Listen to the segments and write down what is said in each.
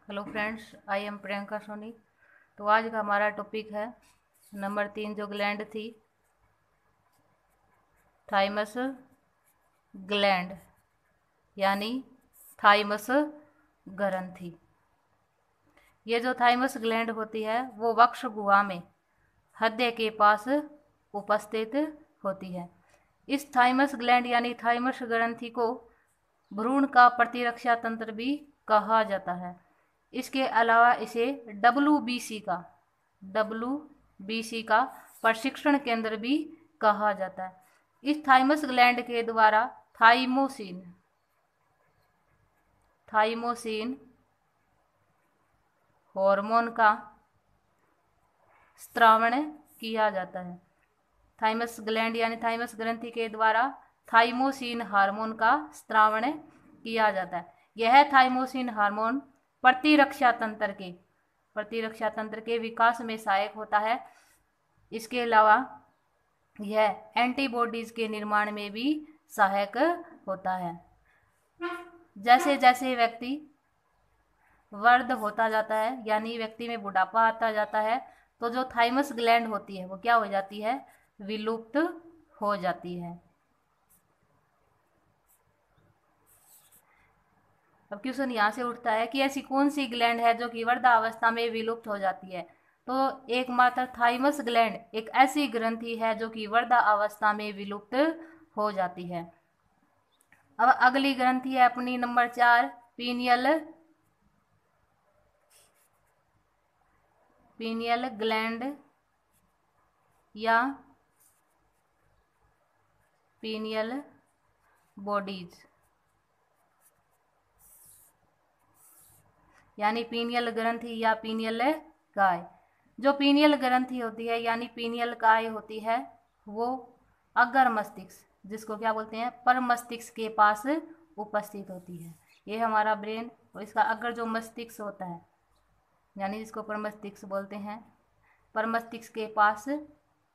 Hello friends, I am Priyanka Soni. तो आज का हमारा टॉपिक है नंबर 3, जो ग्लैंड थी, थाइमस ग्लैंड यानी थाइमस ग्रंथि। ये जो थाइमस ग्लैंड होती है वो वक्ष गुहा में हृदय के पास उपस्थित होती है। इस थाइमस ग्लैंड यानी थाइमस ग्रंथि को भ्रूण का प्रतिरक्षा तंत्र भी कहा जाता है। इसके अलावा इसे डब्ल्यू बी सी का प्रशिक्षण केंद्र भी कहा जाता है। इस थाइमस ग्लैंड के द्वारा थाइमोसिन हार्मोन का स्त्रावण किया जाता है। थाइमस ग्लैंड यानी थाइमस ग्रंथि के द्वारा थाइमोसिन हार्मोन का स्त्रावण किया जाता है। यह थाइमोसिन हार्मोन प्रतिरक्षा तंत्र के विकास में सहायक होता है। इसके अलावा यह एंटीबॉडीज के निर्माण में भी सहायक होता है। जैसे जैसे व्यक्ति वृद्ध होता जाता है यानी व्यक्ति में बुढ़ापा आता जाता है, तो जो थाइमस ग्लैंड होती है वो क्या हो जाती है? विलुप्त हो जाती है। अब क्वेश्चन यहाँ से उठता है कि ऐसी कौन सी ग्लैंड है जो कि वृद्धावस्था में विलुप्त हो जाती है? तो एकमात्र थाइमस ग्लैंड एक ऐसी ग्रंथि है जो कि वृद्धावस्था में विलुप्त हो जाती है। अब अगली ग्रंथि है अपनी नंबर 4, पीनियल ग्लैंड या पीनियल बॉडीज यानी पीनियल ग्रंथि या पीनियल काय। जो पीनियल ग्रंथि होती है यानी पीनियल काय होती है वो अग्र मस्तिष्क, जिसको क्या बोलते हैं, पर मस्तिष्क के पास उपस्थित होती है। ये हमारा ब्रेन और इसका अग्र जो मस्तिष्क होता है यानी जिसको पर मस्तिष्क बोलते हैं, पर मस्तिष्क के पास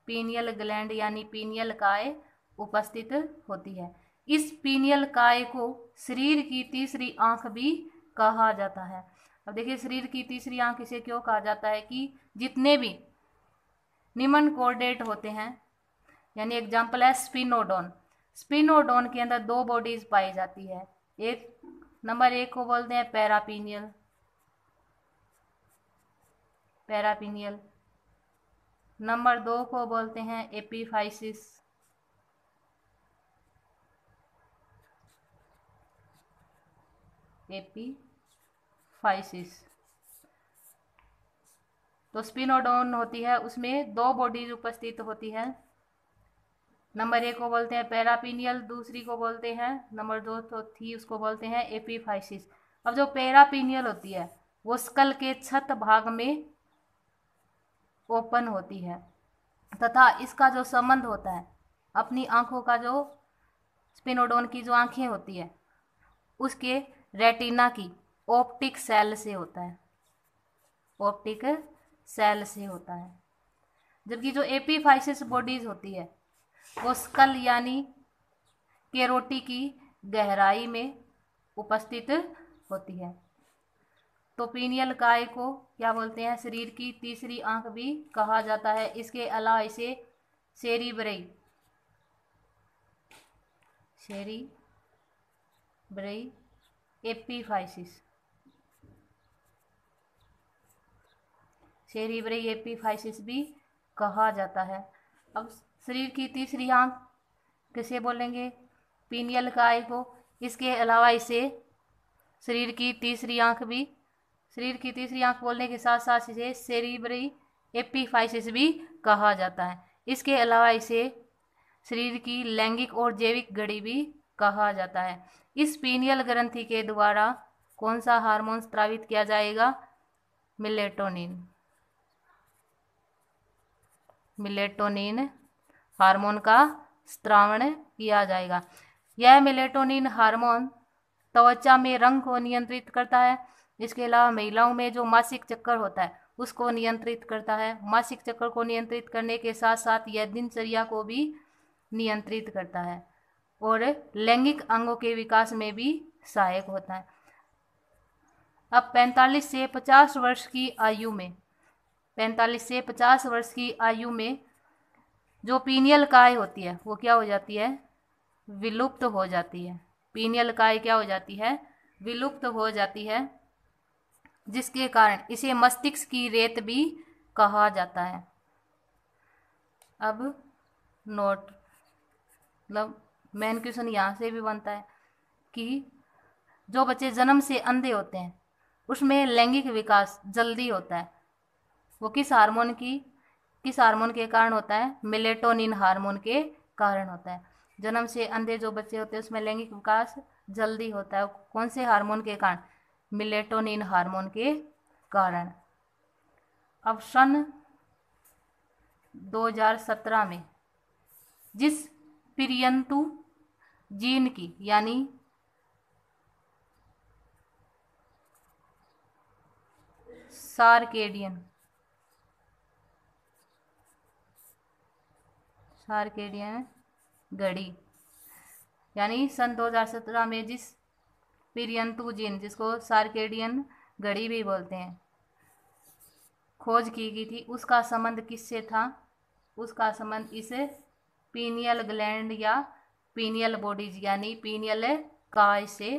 पीनियल ग्लैंड यानी पीनियल काय उपस्थित होती है। इस पीनियल काय को शरीर की तीसरी आंख भी कहा जाता है। अब देखिए, शरीर की तीसरी आंख इसे क्यों कहा जाता है कि जितने भी निम्न कोर्डेट होते हैं, यानी एग्जाम्पल है स्पिनोडोन के अंदर दो बॉडीज पाई जाती है। एक नंबर 1 को बोलते हैं पैरापीनियल, नंबर 2 को बोलते हैं एपीफाइसिस, तो स्पिनोडोन होती है, उसमें दो बॉडीज उपस्थित होती है। नंबर 1 को बोलते हैं पैरापीनियल, दूसरी को बोलते हैं, नंबर 2 तो थी, उसको बोलते हैं एपीफाइसिस। अब जो पैरापीनियल होती है वो स्कल के छत भाग में ओपन होती है तथा इसका जो संबंध होता है अपनी आंखों का, जो स्पिनोडोन की जो आंखें होती है उसके रेटिना की ऑप्टिक सेल से होता है। जबकि जो एपीफाइसिस बॉडीज होती है वो स्कल यानी केरोटी की गहराई में उपस्थित होती है। तो पीनियल काय को क्या बोलते हैं? शरीर की तीसरी आंख भी कहा जाता है। इसके अलावा इसे सेरिब्रई एपीफाइसिस भी कहा जाता है। अब शरीर की तीसरी आंख किसे बोलेंगे? पीनियल काय को। इसके अलावा इसे शरीर की तीसरी आंख बोलने के साथ साथ इसे सेरिब्रई एपीफाइसिस भी कहा जाता है। इसके अलावा इसे शरीर की लैंगिक और जैविक घड़ी भी कहा जाता है। इस पीनियल ग्रंथि के द्वारा कौन सा हार्मोन स्रावित किया जाएगा? मिलेटोनिन हार्मोन का स्रावण किया जाएगा। यह मिलेटोनिन हार्मोन त्वचा में रंग को नियंत्रित करता है। इसके अलावा महिलाओं में जो मासिक चक्कर होता है उसको नियंत्रित करता है। मासिक चक्कर को नियंत्रित करने के साथ साथ यह दिनचर्या को भी नियंत्रित करता है और लैंगिक अंगों के विकास में भी सहायक होता है। अब 45 से 50 वर्ष की आयु में, 45 से 50 वर्ष की आयु में जो पीनियल काय होती है वो क्या हो जाती है, विलुप्त हो जाती है। पीनियल काय क्या हो जाती है, विलुप्त हो जाती है, जिसके कारण इसे मस्तिष्क की रेत भी कहा जाता है। अब नोट, मतलब मेन क्वेश्चन यहाँ से भी बनता है कि जो बच्चे जन्म से अंधे होते हैं उसमें लैंगिक विकास जल्दी होता है, वो किस हार्मोन के कारण होता है, मेलेटोनिन हार्मोन के कारण होता है। जन्म से अंधे जो बच्चे होते हैं उसमें लैंगिक विकास जल्दी होता है, कौन से हार्मोन के कारण, मेलेटोनिन हार्मोन के कारण। अब सन 2017 में जिस पिरियंतु जीन की यानी सार्केडियन घड़ी, यानी सन 2017 में जिस पिरियंतु जीन, जिसको सार्केडियन घड़ी भी बोलते हैं, खोज की गई थी, उसका संबंध किससे था, उसका संबंध इस पीनियल ग्लैंड या पीनियल बॉडीज यानी पीनियल काय से